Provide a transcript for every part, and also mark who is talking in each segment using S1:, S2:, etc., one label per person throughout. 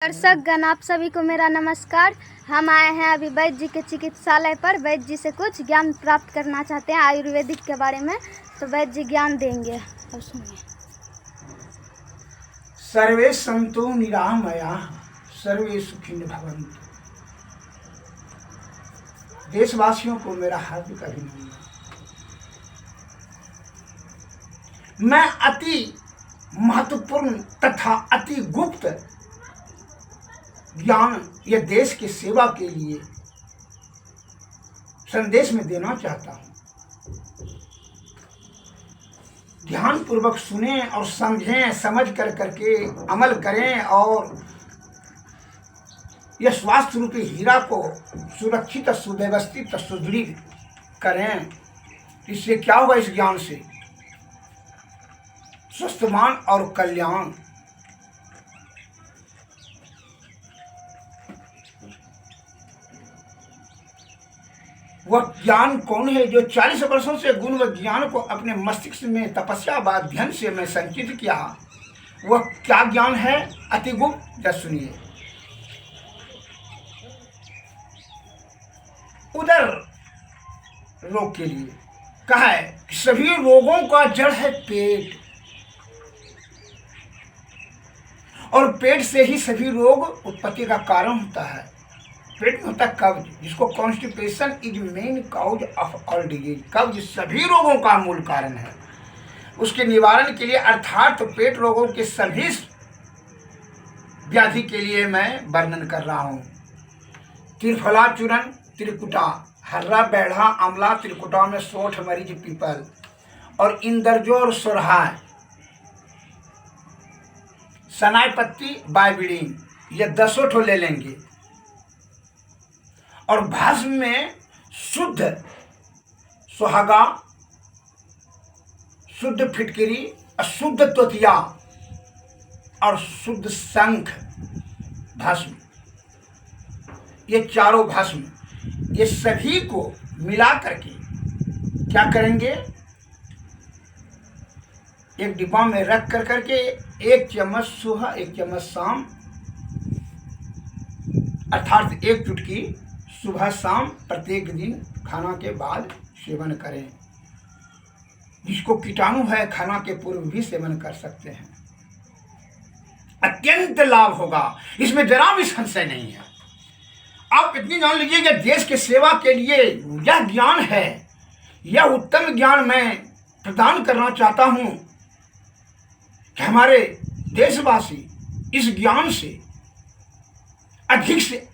S1: दर्शक गण आप सभी को मेरा नमस्कार। हम आए हैं अभी वैद्य जी के चिकित्सालय पर। वैद्य जी से कुछ ज्ञान प्राप्त करना चाहते हैं आयुर्वेदिक के बारे में, तो वैद्य जी ज्ञान देंगे। अब सुनिए।
S2: सर्वे संतो निरामयाः सर्वे सुखिनो भवन्तु। देशवासियों को मेरा हार्दिक अभिनंदन। मैं अति महत्वपूर्ण तथा अति गुप्त ज्ञान या देश की सेवा के लिए संदेश में देना चाहता हूं। ध्यान पूर्वक सुने और समझें, समझ करके अमल करें और यह स्वास्थ्य रूपी हीरा को सुरक्षित, सुव्यवस्थित, सुदृढ़ करें। इससे क्या होगा? इस ज्ञान से स्वस्थमान और कल्याण। वह ज्ञान कौन है जो 40 वर्षों से गुण व ज्ञान को अपने मस्तिष्क में तपस्या व अध्ययन से मैं संचित किया? वह क्या ज्ञान है? अति गुप्त। जब सुनिए। उदर रोग के लिए कहा है कि सभी रोगों का जड़ है पेट, और पेट से ही सभी रोग उत्पत्ति का कारण होता है। पेट में होता है कब्ज, जिसको constipation is main cause of all disease. कब्ज सभी रोगों का मूल कारण है। उसके निवारण के लिए अर्थात पेट रोगों के सभी व्याधि के लिए मैं वर्णन कर रहा हूँ। त्रिफला चूर्ण, त्रिकुटा, हर्रा, बैढ़ा, आंवला, त्रिकुटा में सोठ, मरीच, पीपल और इंदरजो और सोरहा, सनाई पत्ती, बाइबिडीन, ये 10 ठो ले लेंगे। और भस्म में शुद्ध सुहागा, शुद्ध फिटकिरी, अशुद्ध तोतिया और शुद्ध शंख भस्म, ये चारों भस्म, ये सभी को मिला करके क्या करेंगे? एक डिब्बा में रख करके 1 चम्मच सुबह, 1 चम्मच शाम, अर्थात 1 चुटकी सुबह शाम प्रत्येक दिन खाना के बाद सेवन करें। जिसको कीटाणु है खाना के पूर्व भी सेवन कर सकते हैं। अत्यंत लाभ होगा, इसमें जरा भी संशय नहीं है। आप इतनी जान लीजिए कि देश के सेवा के लिए यह ज्ञान है, यह उत्तम ज्ञान मैं प्रदान करना चाहता हूं कि हमारे देशवासी इस ज्ञान से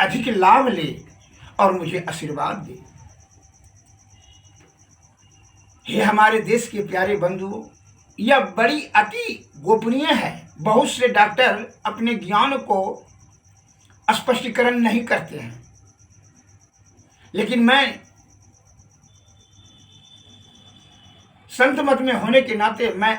S2: अधिक लाभ ले और मुझे आशीर्वाद दे। हे हमारे देश के प्यारे बंधुओं, यह बड़ी अति गोपनीय है। बहुत से डॉक्टर अपने ज्ञान को स्पष्टीकरण नहीं करते हैं, लेकिन मैं संत मत में होने के नाते मैं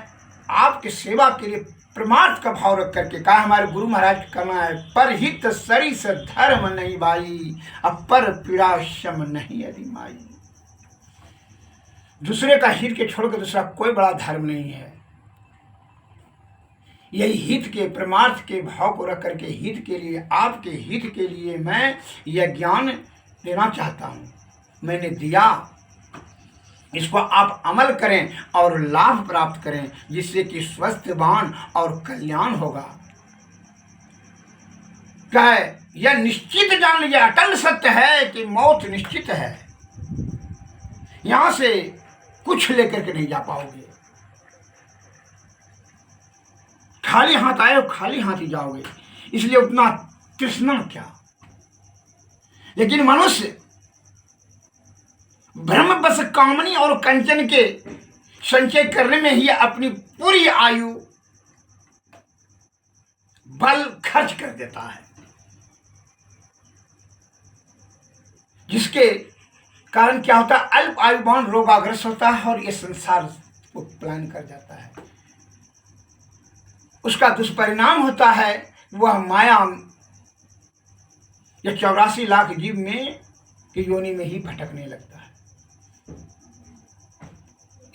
S2: आपके सेवा के लिए परमार्थ का भाव रख करके कहा। हमारे गुरु महाराज कहना है, परहित सरिस धर्म नहीं भाई, अपर पीड़ा शम नहीं यदि माई। दूसरे का हित के छोड़कर दूसरा कोई बड़ा धर्म नहीं है। यही हित के परमार्थ के भाव को रख करके हित के लिए, आपके हित के लिए मैं यह ज्ञान देना चाहता हूं। मैंने दिया, इसको आप अमल करें और लाभ प्राप्त करें, जिससे कि स्वस्थवान और कल्याण होगा। क्या है? यह निश्चित जान लीजिए, अटल सत्य है कि मौत निश्चित है। यहां से कुछ लेकर के नहीं जा पाओगे। खाली हाथ आए हो, खाली हाथ ही जाओगे। इसलिए उतना तृष्णा क्या। लेकिन मनुष्य ब्रह्म बस कामनी और कंचन के संचय करने में ही अपनी पूरी आयु बल खर्च कर देता है, जिसके कारण क्या होता है? अल्प आयुमान रोगाग्रस्त होता है और ये संसार को पलायन कर जाता है। उसका दुष्परिणाम होता है वह माया या 84 लाख जीव में की योनि में ही भटकने लगता है।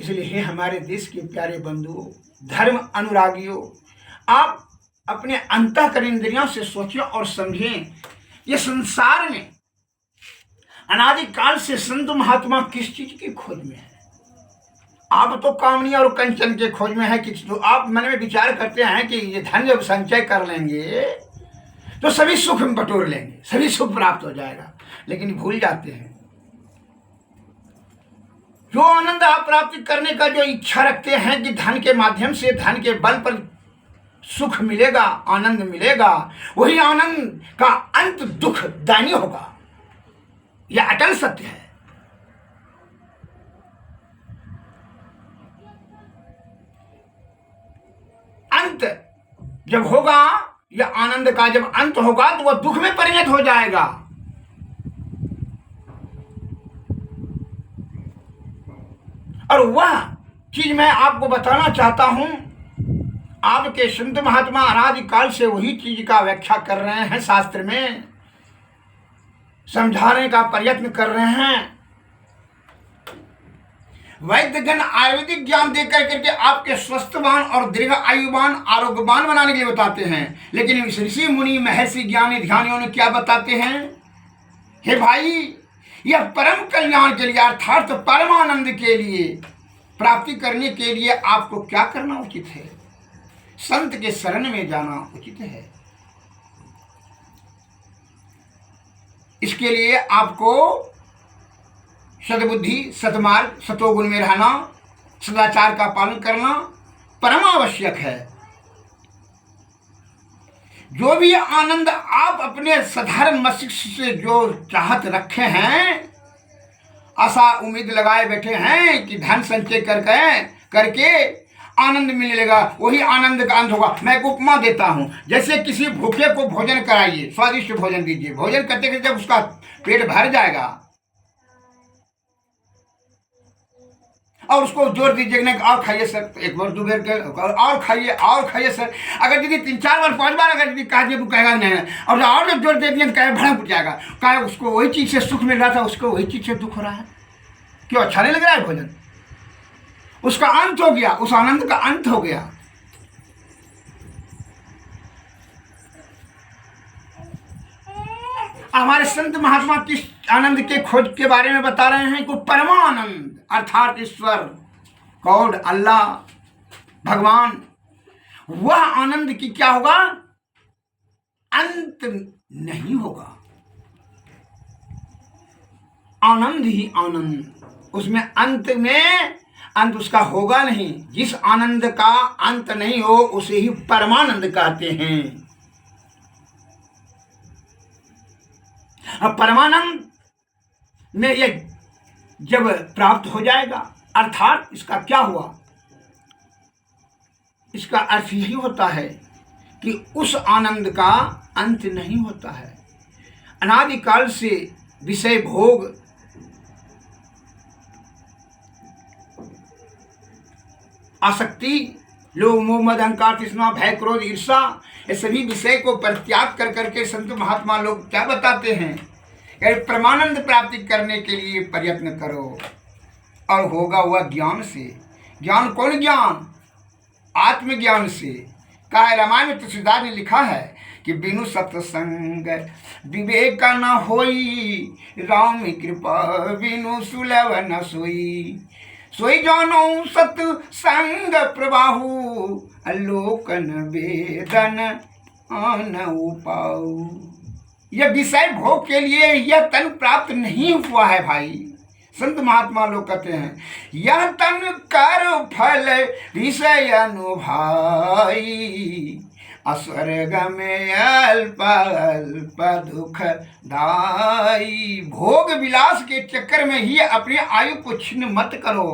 S2: इसलिए हे हमारे देश के प्यारे बंधुओं, धर्म अनुरागियों, आप अपने अंतःकरण इंद्रियों से सोचें और समझें, ये संसार में अनादिकाल से संत महात्मा किस चीज की खोज में है। आप तो कामनी और कंचन के खोज में है कि तो आप मन में विचार करते हैं कि ये धन जब संचय कर लेंगे तो सभी सुख में बटोर लेंगे, सभी सुख प्राप्त हो जाएगा, लेकिन भूल जाते हैं जो आनंद आप प्राप्त करने का जो इच्छा रखते हैं कि धन के माध्यम से, धन के बल पर सुख मिलेगा, आनंद मिलेगा, वही आनंद का अंत दुखदायी होगा। यह अटल सत्य है। अंत जब होगा, यह आनंद का जब अंत होगा तो वह दुख में परिणत हो जाएगा। और वह चीज मैं आपको बताना चाहता हूं। आपके संत महात्मा अनादिकाल से वही चीज का व्याख्या कर रहे हैं, शास्त्र में समझाने का प्रयत्न कर रहे हैं। वैद्यगण आयुर्वेदिक ज्ञान देकर करके आपके स्वस्थवान और दीर्घ आयुवान, आरोग्यवान बनाने के लिए बताते हैं, लेकिन ऋषि मुनि महर्षि ज्ञानी ध्यानियों ने क्या बताते हैं? हे भाई, यह परम कल्याण के लिए अर्थात परमानंद के लिए प्राप्ति करने के लिए आपको क्या करना उचित है? संत के शरण में जाना उचित है। इसके लिए आपको सद्बुद्धि, सद्मार्ग, सतोगुण में रहना, सदाचार का पालन करना परम आवश्यक है। जो भी आनंद आप अपने साधारण मस्तिष्क से जो चाहत रखे हैं, आशा उम्मीद लगाए बैठे हैं कि धन संचय करके आनंद मिलने लगा, वही आनंद का अंत होगा। मैं एक उपमा देता हूं। जैसे किसी भूखे को भोजन कराइए, स्वादिष्ट भोजन दीजिए, भोजन करते करते जब उसका पेट भर जाएगा और उसको जोर दीजिए कि और खाइए सर, एक बार दो बार और खाइए सर। अगर यदि 3-4 बार 5 बार अगर यदि कहा तो कहेगा नहीं, और जब जोर दे दिए तो कहे भड़ा उठ जाएगा। कहे उसको वही चीज से सुख मिल रहा था, उसको वही चीज से दुख हो रहा है। क्यों? अच्छा नहीं लग रहा है भोजन, उसका अंत हो गया, उस आनंद का अंत हो गया। हमारे संत महात्मा किस आनंद के खोज के बारे में बता रहे हैं? को परमानंद अर्थात ईश्वर, गॉड, अल्लाह, भगवान, वह आनंद की क्या होगा? अंत नहीं होगा। आनंद ही आनंद, उसमें अंत उसका होगा नहीं। जिस आनंद का अंत नहीं हो उसे ही परमानंद कहते हैं। अब परमानंद में यह जब प्राप्त हो जाएगा, अर्थात इसका क्या हुआ? इसका अर्थ यही होता है कि उस आनंद का अंत नहीं होता है। अनादिकाल से विषय भोग, आसक्ति, लोभ, मोह, मद, अहंकार, तृष्णा, भय, क्रोध, ईर्षा, ये सभी विषय को परित्याग कर करके संत महात्मा लोग क्या बताते हैं? परमानंद प्राप्ति करने के लिए प्रयत्न करो, और होगा वह ज्ञान से। ज्ञान कौन ज्ञान? आत्मज्ञान से। कहा है रामायण में, तुलसीदास ने लिखा है कि बिनु सत्संग विवेक न होई, राम कृपा बिनु सुलभ न सोई। सोई जानो सत्संग प्रबाहु, अलोकन वेदन आन उपाऊ। यह विषय भोग के लिए यह तन प्राप्त नहीं हुआ है भाई। संत महात्मा लोग कहते हैं, यह तन कर फल विषय अनुभवाई, अस्वर्ग में अल्प अल्प दुख दाई। भोग विलास के चक्कर में ही अपनी आयु को छिन्न मत करो।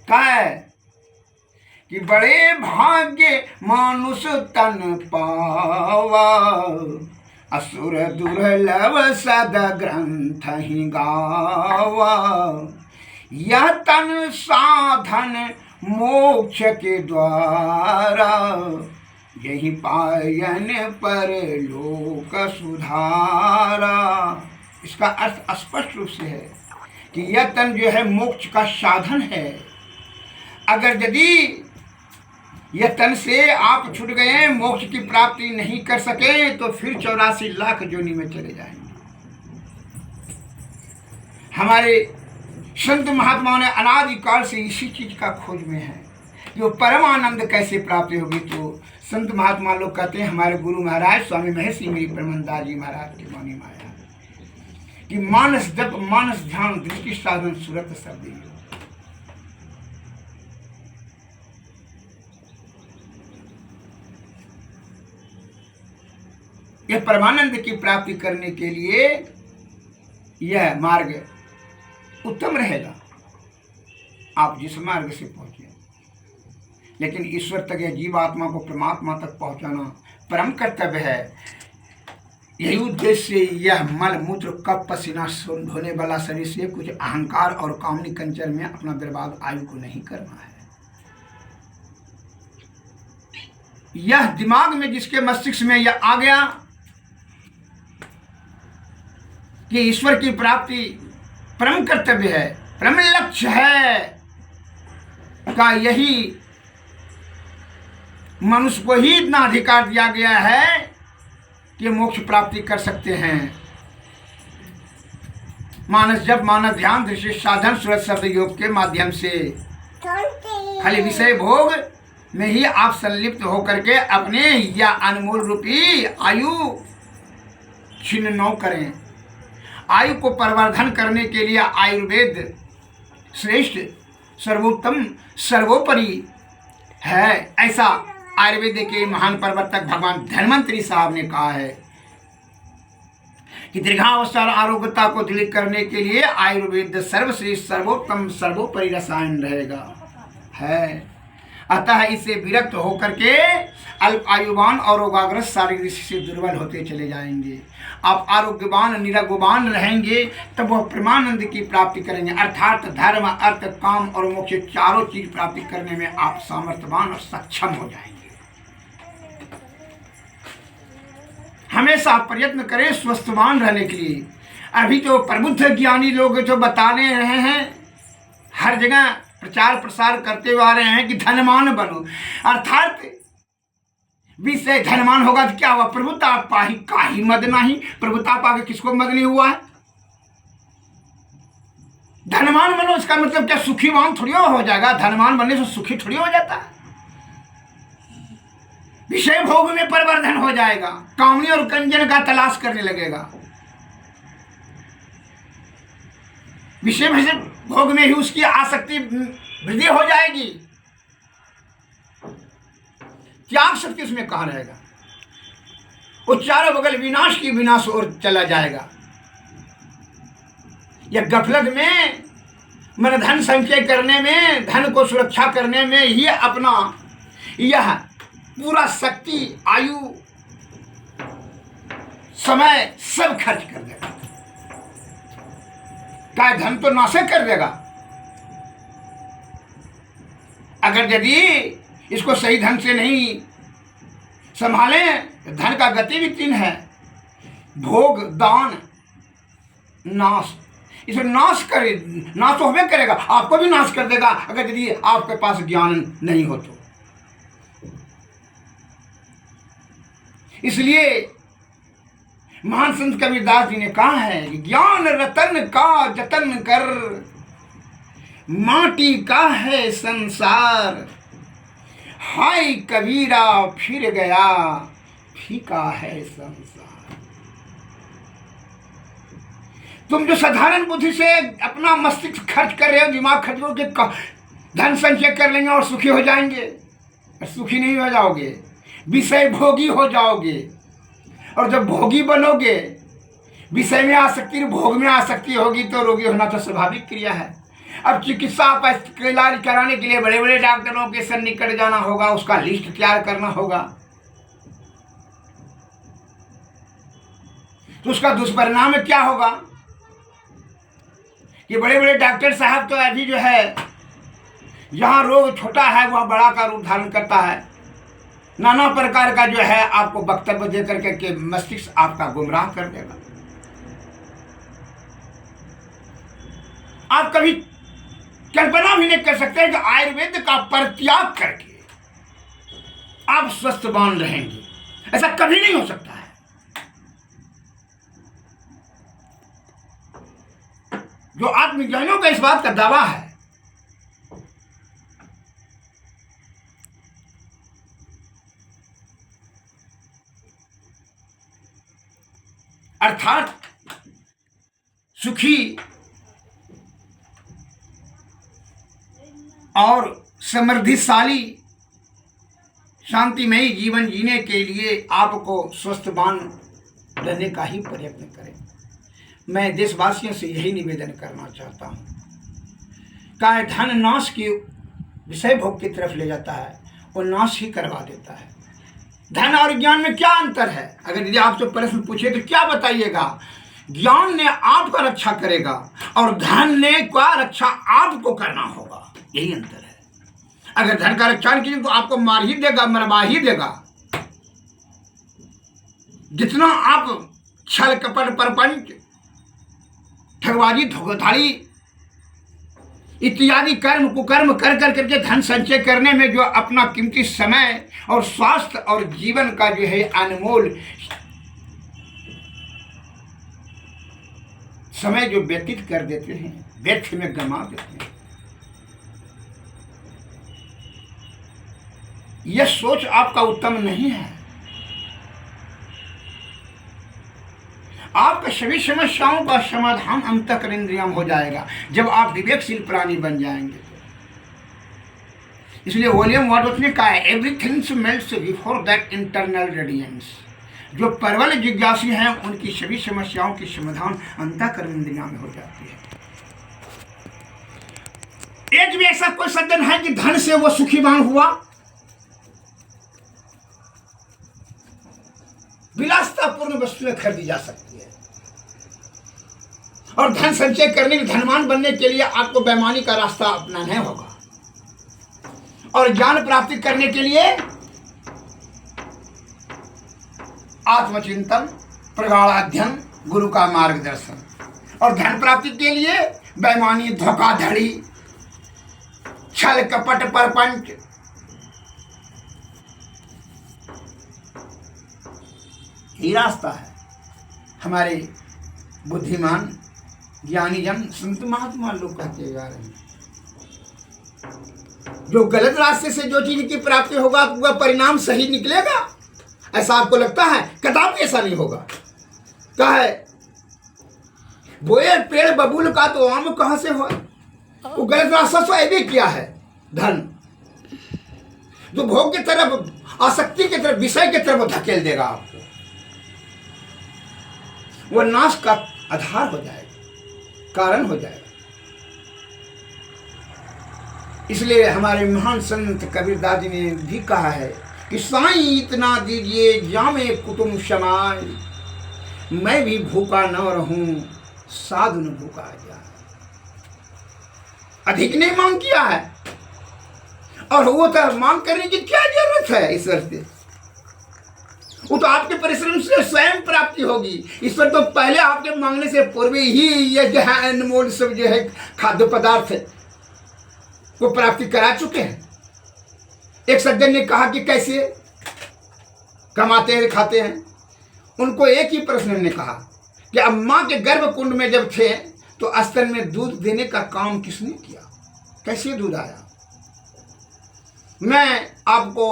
S2: कहा है कि बड़े भाग्य मानुष तन पावा, असुर दुर्लभ सद ग्रंथ ही गावा। यह तन साधन मोक्ष के द्वारा, यही पायन पर लोक सुधारा। इसका अर्थ स्पष्ट रूप से है कि यह तन जो है मोक्ष का साधन है। अगर यदि यह तन से आप छूट गए, मोक्ष की प्राप्ति नहीं कर सके, तो फिर 84 लाख योनि में चले जाएंगे। हमारे संत महात्माओं ने अनादिकाल से इसी चीज का खोज में है, जो परम आनंद कैसे प्राप्त होगी। तो संत महात्मा लोग कहते हैं, हमारे गुरु महाराज स्वामी महेश सिंह ब्रह्मदास जी महाराज की वाणी माया कि मानस जप मानस ध्यान दृष्टि साधन सूरत सब योग। यह परमानंद की प्राप्ति करने के लिए यह मार्ग उत्तम रहेगा, आप जिस मार्ग से पहुंचे। लेकिन ईश्वर तक या जीवात्मा को परमात्मा तक पहुंचाना परम कर्तव्य है। यही उद्देश्य से यह मल मूत्र कप पसीना धोने वाला शरीर से कुछ अहंकार और कामनी कंचर में अपना बर्बाद आयु को नहीं करना है। यह दिमाग में जिसके मस्तिष्क में यह आ गया कि ईश्वर की प्राप्ति परम कर्तव्य है, परम लक्ष्य है, का यही मनुष्य को ही इतना अधिकार दिया गया है कि मोक्ष प्राप्ति कर सकते हैं। मानस जप मानस ध्यान दृष्टि साधन सूरत शब्द योग के माध्यम से खाली विषय भोग में ही आप संलिप्त होकर के अपने या अनमोल रूपी आयु छिन्न न करें। आयु को परिवर्धन करने के लिए आयुर्वेद श्रेष्ठ सर्वोत्तम सर्वोपरि है, ऐसा आयुर्वेद के महान प्रवर्तक भगवान धन्वंतरी साहब ने कहा है कि दीर्घावस्था और आरोग्यता को दृढ़ करने के लिए आयुर्वेद सर्वश्रेष्ठ सर्वोत्तम सर्वोपरि रसायन रहेगा है। अतः इससे विरक्त होकर के अल्प आयुवान और रोगाग्रस्त शारीरिक से दुर्बल होते चले जाएंगे। आप आरोग्यवान निरगवान रहेंगे तब वह परमानंद की प्राप्ति करेंगे, अर्थात धर्म अर्थ काम और मोक्ष चारों चीज प्राप्ति करने में आप सामर्थ्यवान और सक्षम हो जाएंगे। हमेशा प्रयत्न करें स्वस्थवान रहने के लिए। अभी तो प्रबुद्ध ज्ञानी लोग जो बताने रहे हैं, हर जगह प्रचार प्रसार करते हुए आ रहे हैं कि धनवान बनो, अर्थात विषय धनवान होगा तो क्या हुआ, प्रभुता पाही काही मद नहीं। प्रभुता पाके किसको मद नहीं हुआ है? धनवान बनो इसका मतलब क्या सुखीवान थोड़ी हो जाएगा? धनवान बनने से सुखी थोड़ी हो जाता है। विषय भोग में परिवर्धन हो जाएगा, कामनी और कंजन का तलाश करने लगेगा। विषय भोग में ही उसकी आसक्ति वृद्धि हो जाएगी, त्याग शक्ति उसमें कहाँ रहेगा? वो चारों बगल विनाश की विनाश ओर चला जाएगा। यह गफलत में मन धन संचय करने में, धन को सुरक्षा करने में ही अपना यह पूरा शक्ति आयु समय सब खर्च कर देगा। क्या धन तो नाश कर देगा। अगर यदि इसको सही ढंग से नहीं संभाले, धन का गति भी तीन है, भोग दान नाश। इसे नाश करे, नाश तो हमें करेगा, आपको भी नाश कर देगा अगर यदि आपके पास ज्ञान नहीं हो तो। इसलिए महान संत कबीरदास जी ने कहा है कि ज्ञान रतन का जतन कर, माटी का है संसार, हाय कबीरा फिर गया फीका है संसार। तुम जो साधारण बुद्धि से अपना मस्तिष्क खर्च कर रहे हो, दिमाग खर्च करो कि धन संचय कर लेंगे और सुखी हो जाएंगे, सुखी नहीं हो जाओगे, विषय भोगी हो जाओगे। और जब भोगी बनोगे, विषय में आसक्ति भोग में आसक्ति होगी तो रोगी होना तो स्वाभाविक क्रिया है। अब चिकित्सा का इलाज कराने के लिए बड़े बड़े डॉक्टरों के सन्निकट जाना होगा, उसका लिस्ट तैयार करना होगा, तो उसका दुष्परिणाम क्या होगा कि बड़े बड़े डॉक्टर साहब तो अभी जो है जहाँ रोग छोटा है वह बड़ा का रूप धारण करता है। नाना प्रकार का जो है आपको वक्तव्य दे करके के मस्तिष्क आपका गुमराह कर देगा। आप कभी कल्पना भी नहीं कर सकते कि आयुर्वेद का परित्याग करके आप स्वस्थवान रहेंगे। ऐसा कभी नहीं हो सकता है। जो आत्मज्ञानियों का इस बात का दावा है, अर्थात सुखी और समृद्धिशाली शांतिमयी जीवन जीने के लिए आपको स्वस्थवान रहने का ही प्रयत्न करें। मैं देशवासियों से यही निवेदन करना चाहता हूँ। क्या धन नाश के विषय भोग की तरफ ले जाता है, वो नाश ही करवा देता है। धन और ज्ञान में क्या अंतर है? अगर यदि आपसे प्रश्न पूछे तो क्या बताइएगा? ज्ञान ने आपका रक्षा करेगा और धन ने क्या रक्षा आपको करना होगा, यही अंतर है। अगर धन का रक्षा नहीं कीजिए तो आपको मार ही देगा, मरवा ही देगा। जितना आप छल कपट परपंच ठगबाजी धोखाधड़ी इत्यादि कर्म कुकर्म कर करके धन संचय करने में जो अपना कीमती समय और स्वास्थ्य और जीवन का जो है अनमोल समय जो व्यतीत कर देते हैं, व्यर्थ में गंवा देते हैं, यह सोच आपका उत्तम नहीं है। आपका सभी समस्याओं का समाधान अंतःकरणेंद्रियम हो जाएगा जब आप विवेकशील प्राणी बन जाएंगे। इसलिए विलियम वर्ड्सवर्थ ने कहा है, everything melts before that internal radiance. जो प्रबल जिज्ञासी हैं उनकी सभी समस्याओं की समाधान अंतःकरणेंद्रियम में हो जाती है। एक भी ऐसा कोई सज्जन है कि धन से वो सुखीवान हुआ? विलासतापूर्ण वस्तुएं खरीदी जा सकती है और धन संचय करने के धनवान बनने के लिए आपको बेईमानी का रास्ता अपनाना होगा और ज्ञान प्राप्ति करने के लिए आत्मचिंतन, प्रगाढ़ अध्ययन, गुरु का मार्गदर्शन, और धन प्राप्ति के लिए बेईमानी, धोखाधड़ी, छल कपट परपंच, ये रास्ता है। हमारे बुद्धिमान ज्ञानी जन संत महात्मा लोग कहते जा रहे हैं, जो गलत रास्ते से जो चीज की प्राप्ति होगा वह परिणाम सही निकलेगा, ऐसा आपको लगता है? कदापि ऐसा नहीं होगा। क्या है, बोए पेड़ बबूल का तो आम कहां से हो? वो गलत रास्ता तो ऐसे किया है। धन जो भोग की तरफ, आसक्ति की तरफ, विषय की तरफ धकेल देगा आपको, वो नाश का आधार हो जाएगा, कारण हो जाएगा। इसलिए हमारे महान संत कबीरदास जी ने भी कहा है कि साईं इतना दीजिए जामे कुटुंब समाय, मैं भी भूखा न रहूं साधु न भूखा जाए। अधिक नहीं मांग किया है और वो तो मांग करने की क्या जरूरत है ईश्वर से? वो तो आपके परिश्रम से स्वयं प्राप्ति होगी। ईश्वर तो पहले आपके मांगने से पूर्व ही ये जो है अनमोल सब जो है खाद्य पदार्थ को प्राप्ति करा चुके हैं। एक सज्जन ने कहा कि कैसे कमाते हैं खाते हैं? उनको एक ही प्रश्न ने कहा कि अम्मा के गर्भ कुंड में जब थे तो स्तन में दूध देने का काम किसने किया? कैसे दूध आया? मैं आपको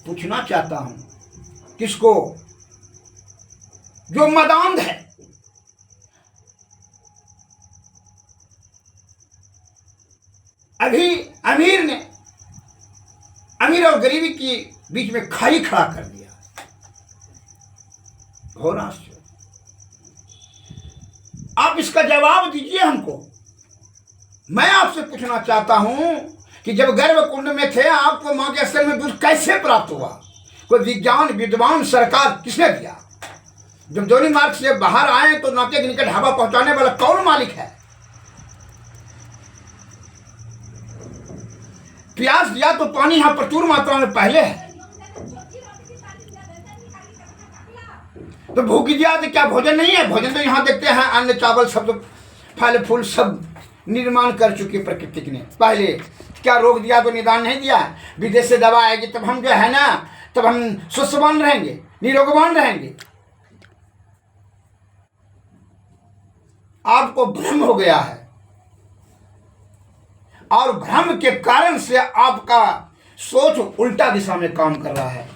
S2: पूछना चाहता हूं, किसको? जो मदांध है, अभी अमीर और गरीबी के बीच में खाई खड़ा कर दिया। घोर आश्चर्य। आप इसका जवाब दीजिए हमको। मैं आपसे पूछना चाहता हूं कि जब गर्भ कुंड में थे आपको मां के स्तन में दूध कैसे प्राप्त हुआ? कोई विज्ञान विद्वान सरकार किसने दिया? जब जोनी मार्ग से बाहर आए तो नाके के निकट हवा पहुंचाने वाला कौन मालिक है? प्यास दिया तो पानी यहां प्रचुर मात्रा में पहले है, तो भूख दिया तो क्या भोजन नहीं है? भोजन तो यहां देखते हैं अन्न चावल सब फल फूल सब निर्माण कर चुकी प्रकृति ने पहले। क्या रोग दिया तो निदान नहीं दिया? विदेश से दवा आएगी तब हम जो है ना, तब हम स्वस्थवान रहेंगे, निरोगवान रहेंगे। आपको भ्रम हो गया है और भ्रम के कारण से आपका सोच उल्टा दिशा में काम कर रहा है।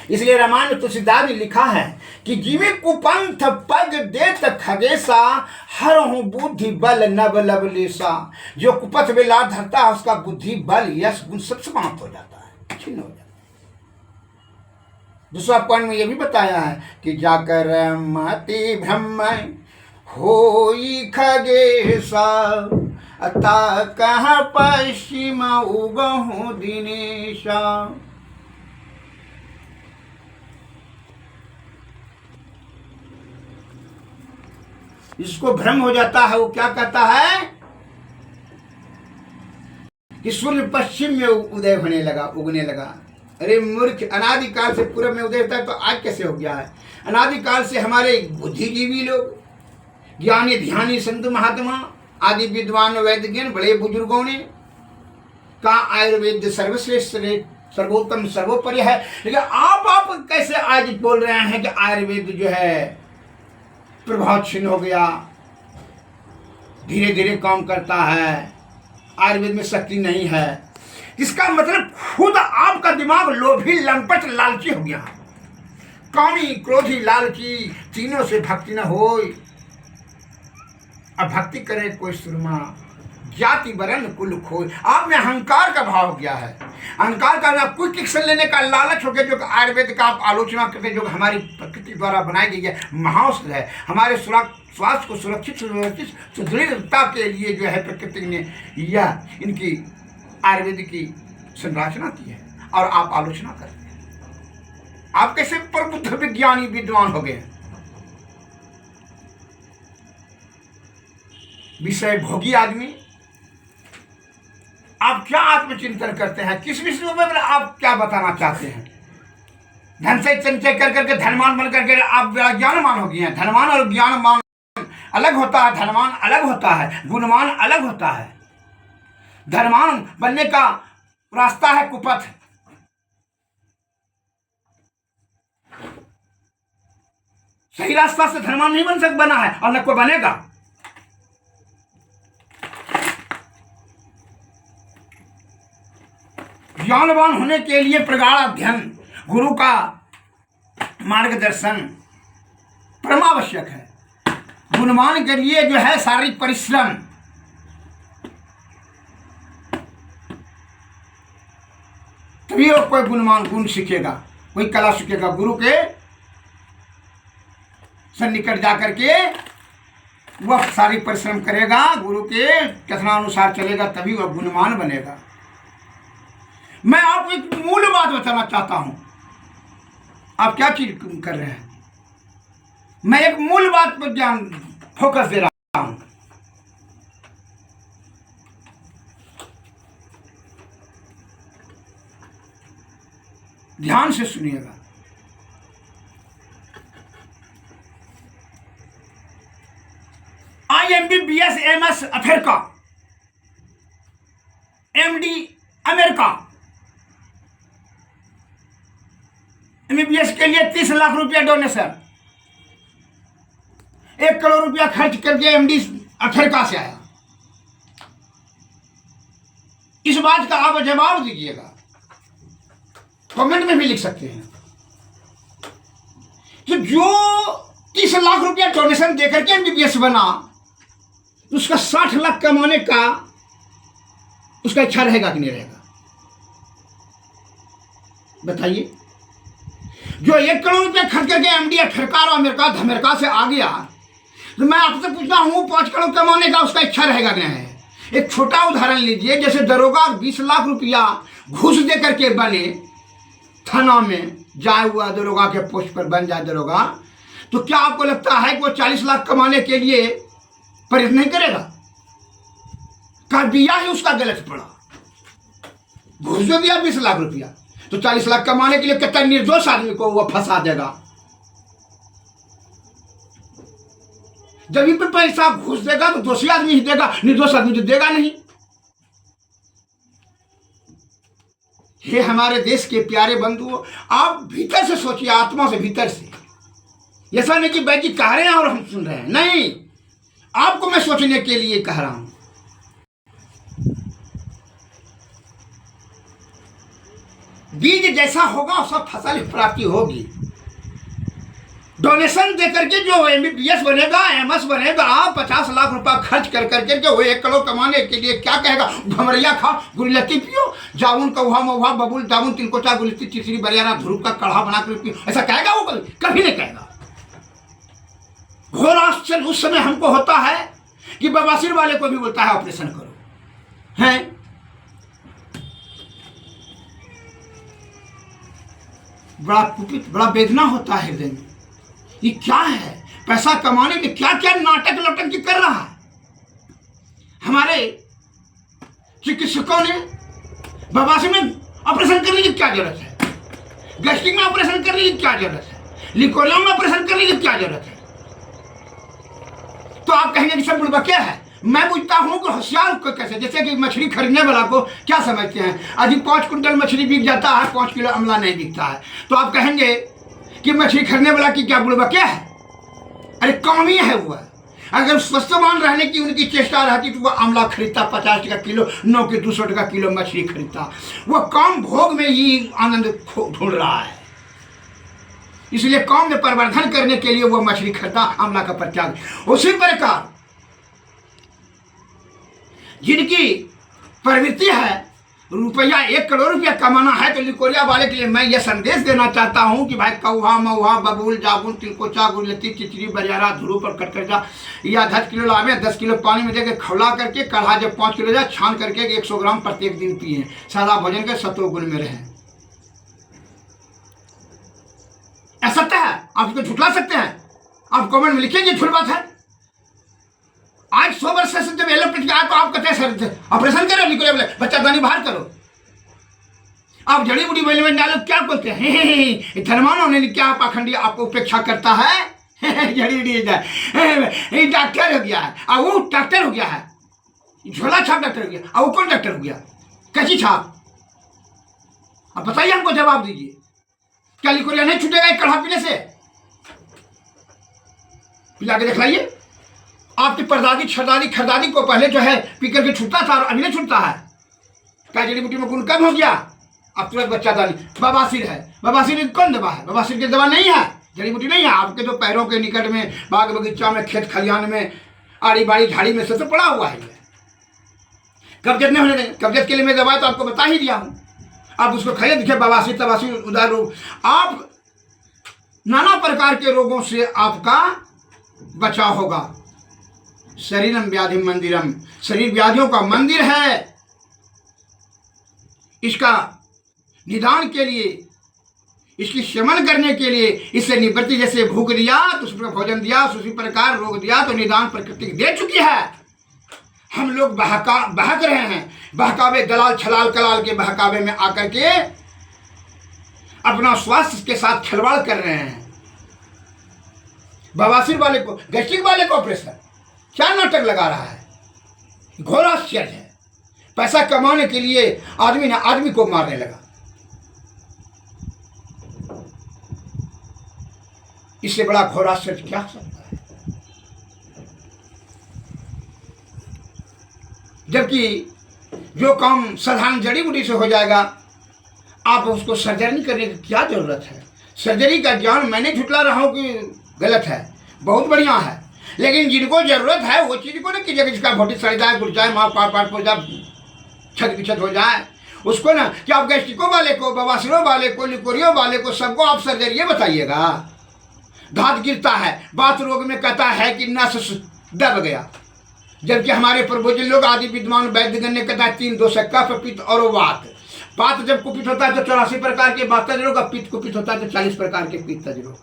S2: इसलिए रामायण में तुलसीदास ने लिखा है कि जीवे कुपंथ पग देत खगेसा, हर हूं बुद्धि बल नब लवलेसा। जो कुपथ में लाद धरता है उसका बुद्धि बल यश गुण सब समाप्त हो जाता है, छिन्न हो जाता है। दूसरा पॉइंट में यह भी बताया है कि जाकर मति भ्रम होई खगेसा, अता कहाँ पश्चिम उगहु दिनेशा। जिसको भ्रम हो जाता है वो क्या कहता है कि सूर्य पश्चिम में उदय होने लगा, उगने लगा। अरे मूर्ख, अनादिकाल से पूर्व में उदय होता है तो आज कैसे हो गया है? अनादिकाल से हमारे बुद्धिजीवी लोग, ज्ञानी ध्यानी संत महात्मा आदि विद्वान वैद्यज्ञ बड़े बुजुर्गों ने कहा आयुर्वेद सर्वश्रेष्ठ सर्वोत्तम सर्वोपरि है। लेकिन आप कैसे आज बोल रहे हैं कि आयुर्वेद जो है प्रभाव क्षीण हो गया, धीरे धीरे काम करता है, आयुर्वेद में शक्ति नहीं है? इसका मतलब खुद आपका दिमाग लोभी लंपट लालची हो गया। कामी क्रोधी लालची तीनों से भक्ति न होय, अब भक्ति करे कोई सुरमा, जाति वर्ण कुल खोय। आप में अहंकार का भाव हो गया है। अहंकार का क्विक एक्शन लेने का लालच हो गया। जो आयुर्वेद का आप आलोचना करते, जो हमारी प्रकृति द्वारा बनाई गई है महाौषध है, हमारे स्वास्थ्य को सुरक्षित सुदृढ़ता के लिए जो है प्रकृति ने यह इनकी आयुर्वेद की संरचना की है और आप आलोचना करते हैं। आप कैसे प्रबुद्ध विज्ञानी विद्वान हो गए? विषय भोगी आदमी। आप क्या आत्मचिंतन करते हैं? किस विषय में आप क्या बताना चाहते हैं? धन से संचय कर करके धनवान बन करके आप ज्ञानवान हो गए हैं। धनवान और ज्ञानवान अलग होता है, धनवान अलग होता है, गुणवान अलग होता है। धनवान बनने का रास्ता है कुपथ। सही रास्ता से धनवान नहीं बना है और न कोई बनेगा। ज्ञानवान होने के लिए प्रगाढ़ अध्ययन, गुरु का मार्गदर्शन परमावश्यक है। गुणवान के लिए जो है शारीरिक परिश्रम। तभी वो कोई गुणवान गुण सीखेगा, कोई कला सीखेगा। गुरु के सन्निकट जाकर के वह शारीरिक परिश्रम करेगा, गुरु के कथनानुसार चलेगा, तभी वह गुणवान बनेगा। मैं आपको एक मूल बात बताना चाहता हूं। आप क्या चीज कर रहे हैं? मैं एक मूल बात पर ध्यान फोकस दे रहा हूं। ध्यान से सुनिएगा। IMBBS MS Africa, MD America, MBBS के लिए 30 लाख रुपया डोनेशन, 1 करोड़ रुपया खर्च करके MD अफ्रीका से आया। इस बात का आप जवाब दीजिएगा, कमेंट में भी लिख सकते हैं कि जो 30 लाख रुपया डोनेशन देकर के MBBS बना, उसका 60 लाख कमाने का उसका इच्छा रहेगा कि नहीं रहेगा? बताइए। जो 1 करोड़ रुपया खर्च करके MD अफ्रीका और अमेरिका से आ गया, तो मैं आपसे पूछता हूँ 5 करोड़ कमाने का उसका इच्छा रहेगा कि नहीं? एक छोटा उदाहरण लीजिए, जैसे दरोगा 20 लाख रुपया घूस दे करके बने, थाना में जाए हुआ दरोगा के पोस्ट पर बन जाए दरोगा, तो क्या आपको लगता है कि वो 40 लाख कमाने के लिए प्रयत्न नहीं करेगा? कर दिया ही उसका गलत पड़ा, घूस दे दिया 20 लाख रुपया, तो 40 लाख कमाने के लिए कितना निर्दोष आदमी को वो फंसा देगा। जब भी पैसा घूस देगा तो दोषी आदमी ही देगा, निर्दोष आदमी तो देगा नहीं। हे हमारे देश के प्यारे बंधुओं, आप भीतर से सोचिए, आत्मा से, भीतर से। ऐसा नहीं कि वैद्य जी कह रहे हैं और हम सुन रहे हैं, नहीं, आपको मैं सोचने के लिए कह रहा हूं। बीज जैसा होगा सब फसल प्राप्ति होगी। डोनेशन दे करके जो MBBS बनेगा, MS बनेगा, 50 लाख रुपया खर्च कर करके जो 1 करोड़ कमाने के लिए क्या कहेगा, भमरिया खाओ, गुलती पियो, जामुन कौहा महुआ बबुल जामुन तिलकोचा गुलती चिचरी बरियाना धूप का कढ़ा बना कर पियो, ऐसा कहेगा वो? कभी नहीं कहेगा। घोर आश्चर्य उस समय हमको होता है कि बवासीर वाले को भी बोलता है ऑपरेशन करो, हैं? बड़ा कुपित, बड़ा वेदना होता है हृदय में। ये क्या है? पैसा कमाने के क्या क्या नाटक लटक कर रहा है। हमारे चिकित्सकों ने बवासीर में ऑपरेशन करने की क्या जरूरत है, गैस्ट्रिक में ऑपरेशन करने की क्या जरूरत है, लिकोरियम में ऑपरेशन करने की क्या जरूरत है? तो आप कहेंगे कि सब बुड़बकिया है। मैं पूछता हूं कि होशियार को कैसे, जैसे कि मछली खरीदने वाला को क्या समझते हैं, आज 5 कुंटल मछली बिक जाता है, 5 किलो अमला नहीं बिकता है, तो आप कहेंगे कि मछली खरीदने वाला की क्या बुड़बकिया है? अरे काम ही है वो। अगर स्वस्थवान रहने की उनकी चेष्टा रहती तो वो अमला खरीदता 50 टका किलो, 9 के 200 टका किलो मछली खरीदता। वो काम भोग में ही आनंद ढूंढ रहा है, इसलिए काम में परिवर्धन करने के लिए वो मछली खरीदता, अमला का परित्याग। उसी प्रकार जिनकी प्रवृत्ति है रुपया 1 करोड़ रुपया कमाना है, तो लिकोरिया वाले के लिए मैं यह संदेश देना चाहता हूं कि भाई कौहा महुआ बबूल जामुन तिलकोचा गुलती चिचरी बरियारा धुरू पर कट कर जा, या 10 किलो लावे, 10 किलो पानी में देकर खौला करके कढ़ा जब 5 किलो जाए छान करके 100 ग्राम प्रत्येक दिन पिए, सादा भोजन के सत्व गुण में रहे। ऐसा सत्य है, आप इसको झुठला सकते हैं, आप कमेंट में लिखेंगे झूठ बात है। आज 100 वर्ष से जब एलोपैथी आया तो आप कहते हैं सर ऑपरेशन करो, निकले बच्चा दानी बाहर करो, आप जड़ी बूटी बोलने में डालो, क्या बोलते हैं धर्मानों ने क्या पाखंडी आपको उपेक्षा करता है जड़ी बूटी डॉक्टर हो गया है, और वो डॉक्टर हो गया है, झोला छाप डॉक्टर हो गया, और वो कौन डॉक्टर हो गया, कैसी छाप? अब बताइए हमको, जवाब दीजिए। क्या लिकोरिया नहीं छूटेगा एक कढ़ा पीने से? पिला के दिखलाइए। आपकी परदादी छरदादी खरदादी को पहले जो है पी करके छूटता था और अभी नहीं छूटता है। क्या जड़ी बूटी में गुण कम हो गया? अब तुरंत बच्चा दानी। बवासीर है, बवासीर कौन दवा है? बवासीर की दवा नहीं है, जड़ी बूटी नहीं है। आपके तो पैरों के निकट में, बाग बगीचा में, खेत खलिहान में, आड़ी बाड़ी झाड़ी में सब तो पड़ा हुआ है। कब्जत नहीं होने देंगे। कब्जत के लिए मैं दवा तो आपको बता ही दिया हूँ, आप उसको खाइए, देखिए बवासीर तवासीर उदार रोग, आप नाना प्रकार के रोगों से आपका बचाव होगा। शरीरम व्याधि मंदिरम, शरीर व्याधियों का मंदिर है। इसका निदान के लिए, इसकी शमन करने के लिए, इससे निवृत्ति, जैसे भूख दिया तो उस पर भोजन दिया, उसी प्रकार रोग दिया तो निदान प्रकृति दे चुकी है। हम लोग बहक रहे हैं, बहकावे दलाल छलाल कलाल के बहकावे में आकर के अपना स्वास्थ्य के साथ खिलवाड़ कर रहे हैं। बवासीर वाले को, गैस्ट्रिक वाले को ऑपरेशन, क्या नाटक लगा रहा है? घोर आश्चर्य है। पैसा कमाने के लिए आदमी ने आदमी को मारने लगा। इससे बड़ा घोर आश्चर्य क्या हो सकता है? जबकि जो काम साधारण जड़ी बूटी से हो जाएगा, आप उसको सर्जरी करने की क्या जरूरत है? सर्जरी का ज्ञान मैंने झुटला रहा हूं कि गलत है, बहुत बढ़िया है, लेकिन जिनको जरूरत है वो चीज को ना कीजिएगा। जिसका भोटी सड़ जाए, गुड़ जाए, माँ पाट हो जाए, छत विछत हो जाए, उसको ना, कि आप गैस्ट्रिको वाले को, बवासीरों वाले को, लिकोरियों वाले को, सबको आप सर्जरी बताइएगा। दांत गिरता है, बात रोग में कहता है कि नस दब गया, जबकि हमारे पूर्वज लोग आदि विद्वान वैद्यगण ने कहता है 3 दोष, कफ पित्त और वात। वात जब कुपित होता है तो 84 प्रकार के वात रोग, पित्त कुपित होता है तो 40 प्रकार के पित्त रोग,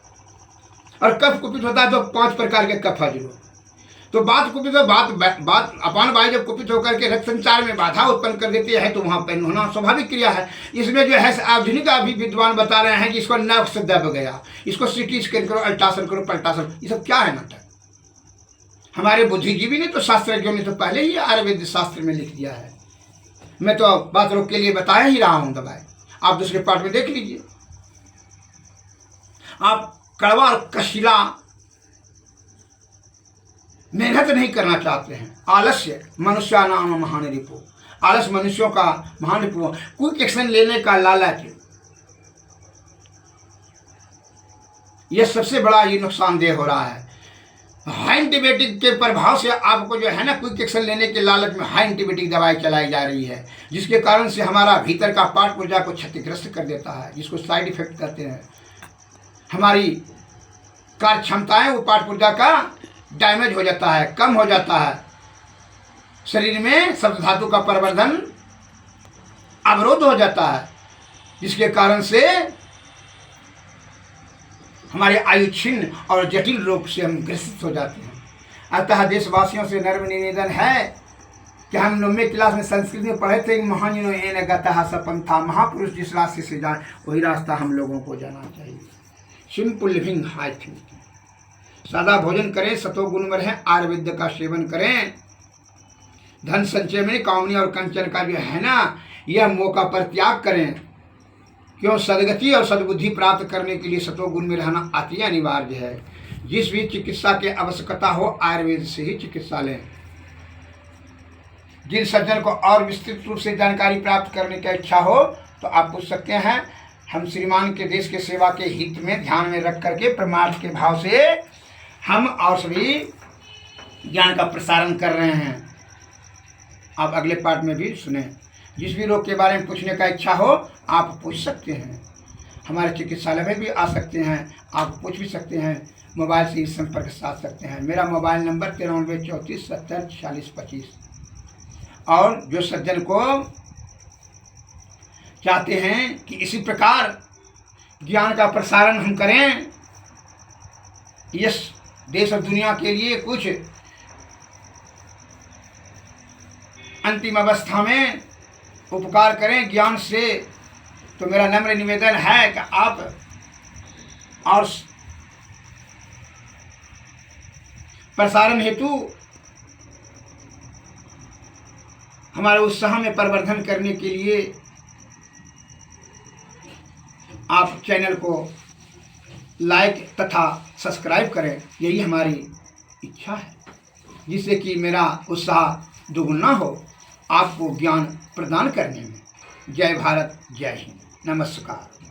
S2: और कफ कुपित होता है तो 5 प्रकार के कफ रोग। तो बात कुपित, बात अपान वायु जब कुपित होकर के रक्त संचार में बाधा उत्पन्न कर देती है तो वहाँ पेन होना स्वाभाविक क्रिया है। इसमें जो है आधुनिक अभी विद्वान बता रहे हैं कि इसको नर्व से दब गया, इसको सीटी स्कैन करो, अल्ट्रासाउंड करो, पल्ट्रासाउंड, ये सब क्या है नाटक? हमारे बुद्धिजीवी ने तो शास्त्रज्ञों ने तो पहले ही आयुर्वेद शास्त्र में लिख दिया है। मैं तो बात रोग के लिए बताया ही रहा हूँ दवाई। आप दूसरे पार्ट में देख लीजिए। आप कड़वा और कशीला मेहनत नहीं करना चाहते हैं। आलस्य मनुष्य नाम महान रिपु, आलस मनुष्यों का महान रिपु। क्विक एक्शन लेने का लालच, यह सबसे बड़ा ये नुकसानदेह हो रहा है। हाई एंटीबायोटिक के प्रभाव से आपको जो है ना, क्विक एक्शन लेने के लालच में हाई एंटीबायोटिक दवाई चलाई जा रही है, जिसके कारण से हमारा भीतर का पार्ट पुर्जा को क्षतिग्रस्त कर देता है, जिसको साइड इफेक्ट कहते हैं। हमारी कार्य क्षमताएं वो पार्ट पुर्जा का डैमेज हो जाता है, कम हो जाता है। शरीर में सप्त धातु का प्रवर्धन अवरोध हो जाता है, जिसके कारण से हमारे आयु छिन्न और जटिल रोग से हम ग्रसित हो जाते हैं। अतः देशवासियों से नर्म निवेदन है कि हम 9वीं क्लास में संस्कृत में पढ़े थे, महाजनो एन गतः सपंथा, महापुरुष जिस रास्ते से जाए वही रास्ता हम लोगों को जाना चाहिए। सिंपल लिविंग, हाई थिंकिंग, सादा भोजन करें, सतोगुण में रहें, आयुर्वेद का सेवन करें, धन संचय में कामनी और कंचन का जो है ना, यह मौका पर त्याग करें। क्यों? सदगति और सद्बुद्धि प्राप्त करने के लिए सतोगुण में रहना अति अनिवार्य है। जिस भी चिकित्सा की आवश्यकता हो आयुर्वेद से ही चिकित्सा लें। जिन सज्जन को और विस्तृत रूप से जानकारी प्राप्त करने की इच्छा हो तो आप पूछ सकते हैं। हम श्रीमान के देश के सेवा के हित में ध्यान में रख करके परमार्थ के भाव से हम और सभी ज्ञान का प्रसारण कर रहे हैं। आप अगले पार्ट में भी सुने। जिस भी रोग के बारे में पूछने का इच्छा हो आप पूछ सकते हैं। हमारे चिकित्सालय में भी आ सकते हैं, आप पूछ भी सकते हैं। मोबाइल से ही संपर्क साध सकते हैं। मेरा मोबाइल नंबर 93 34 70 46 25। और जो सज्जन को चाहते हैं कि इसी प्रकार ज्ञान का प्रसारण हम करें, इस देश और दुनिया के लिए कुछ अंतिम अवस्था में उपकार करें ज्ञान से, तो मेरा नम्र निवेदन है कि आप और प्रसारण हेतु हमारे उत्साह में परिवर्धन करने के लिए आप चैनल को लाइक तथा सब्सक्राइब करें। यही हमारी इच्छा है, जिससे कि मेरा उत्साह दुगुना हो आपको ज्ञान प्रदान करने में। जय भारत, जय हिंद, नमस्कार।